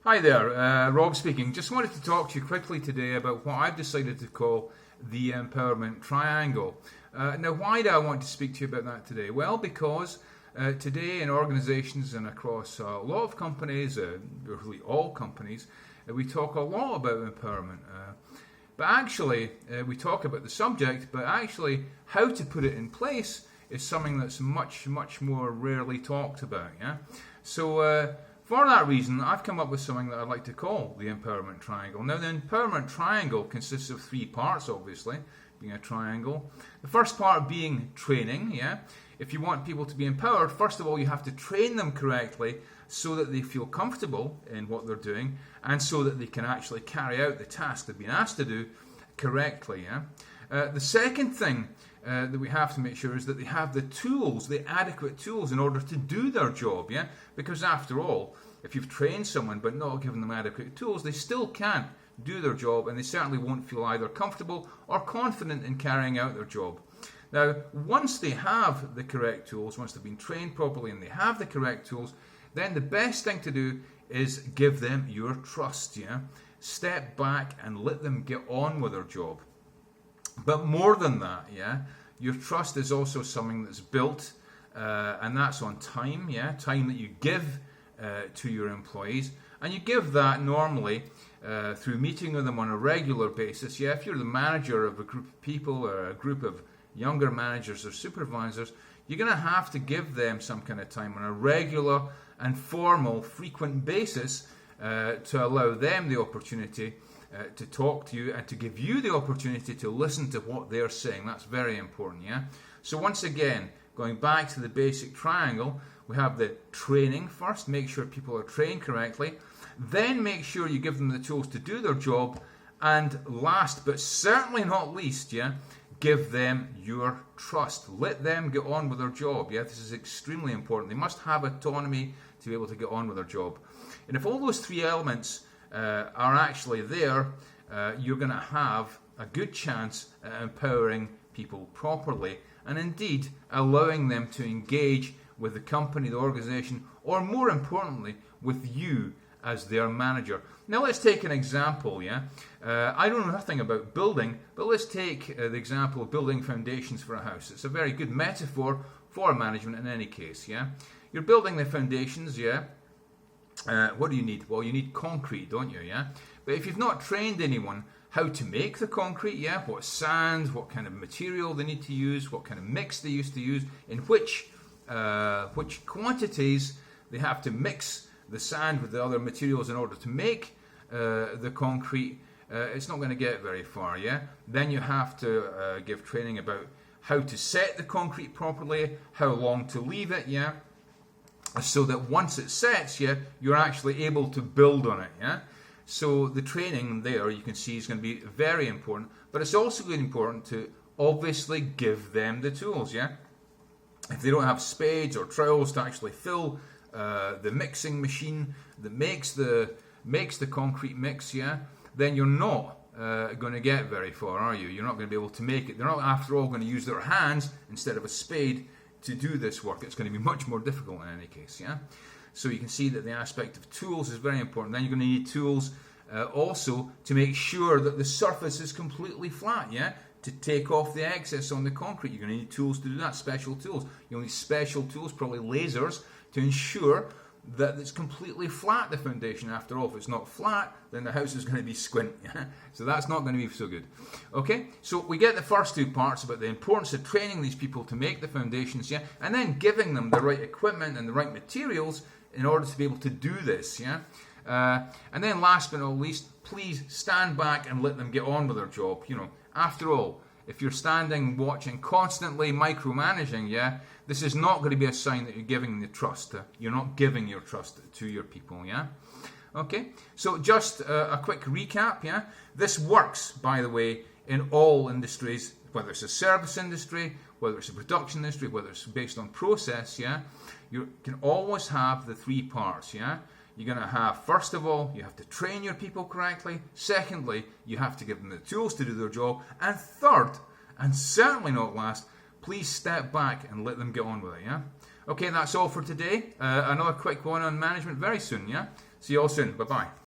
Hi there, Rob speaking. Just wanted to talk to you quickly today about what I've decided to call the empowerment triangle. Now, why do I want to speak to you about that today? Well, because today in organizations and across a lot of companies, really all companies, we talk a lot about empowerment. But actually, we talk about the subject, but actually how to put it in place is something that's much, much more rarely talked about. Yeah. So for that reason, I've come up with something that I'd like to call the empowerment triangle. Now, the empowerment triangle consists of three parts, obviously, being a triangle. The first part being training. Yeah. If you want people to be empowered, first of all, you have to train them correctly so that they feel comfortable in what they're doing and so that they can actually carry out the task they've been asked to do correctly. Yeah? The second thing that we have to make sure is that they have the tools, the adequate tools in order to do their job. Yeah, because after all, if you've trained someone but not given them adequate tools, they still can't do their job, and they certainly won't feel either comfortable or confident in carrying out their job. Now, once they have the correct tools, once they've been trained properly and they have the correct tools, then the best thing to do is give them your trust. Yeah, step back and let them get on with their job. But more than that, yeah, your trust is also something that's built, and that's on time. Yeah, time that you give to your employees, and you give that normally through meeting with them on a regular basis. Yeah, if you're the manager of a group of people or a group of younger managers or supervisors, you're going to have to give them some kind of time on a regular and formal, frequent basis to allow them the opportunity to talk to you and to give you the opportunity to listen to what they're saying. That's very important, yeah? So once again, going back to the basic triangle, we have the training first, make sure people are trained correctly, then make sure you give them the tools to do their job, and last but certainly not least, yeah, give them your trust. Let them get on with their job. Yeah, this is extremely important. They must have autonomy to be able to get on with their job. And if all those three elements are actually there, you're going to have a good chance at empowering people properly and indeed allowing them to engage with the company, the organization, or more importantly, with you as their manager. Now let's take an example, yeah? I don't know nothing about building, but let's take the example of building foundations for a house. It's a very good metaphor for management in any case, yeah? You're building the foundations, yeah? What do you need? Well, you need concrete, don't you, yeah? But if you've not trained anyone how to make the concrete, yeah? What sand, what kind of material they need to use, what kind of mix they used to use, in which quantities they have to mix the sand with the other materials in order to make the concrete, it's not going to get very far, yeah? Then you have to give training about how to set the concrete properly, how long to leave it, yeah? So that once it sets, yeah, you're actually able to build on it, yeah? So the training there, you can see, is going to be very important, but it's also really important to obviously give them the tools, yeah? If they don't have spades or trowels to actually fill the mixing machine that makes the concrete mix, yeah, then you're not going to get very far, are you? You're not going to be able to make it. They're not, after all, going to use their hands instead of a spade to do this work. It's going to be much more difficult in any case, yeah? So you can see that the aspect of tools is very important. Then you're going to need tools also to make sure that the surface is completely flat, yeah? To take off the excess on the concrete. You're going to need tools to do that, special tools. You'll need special tools, probably lasers, to ensure that it's completely flat, the foundation. After all, if it's not flat, then the house is going to be squint. So that's not going to be so good. Okay, so we get the first two parts about the importance of training these people to make the foundations, yeah, and then giving them the right equipment and the right materials in order to be able to do this, yeah. And then last but not least, please stand back and let them get on with their job. You know, after all, if you're standing, watching, constantly micromanaging, yeah, this is not going to be a sign that you're giving the trust. You're not giving your trust to your people, yeah? Okay, so just a quick recap, yeah? This works, by the way, in all industries, whether it's a service industry, whether it's a production industry, whether it's based on process, yeah? You can always have the three parts, yeah? You're going to have, first of all, you have to train your people correctly. Secondly, you have to give them the tools to do their job. And third, and certainly not last, please step back and let them get on with it, yeah? Okay, that's all for today. Another quick one on management very soon, yeah? See you all soon. Bye-bye.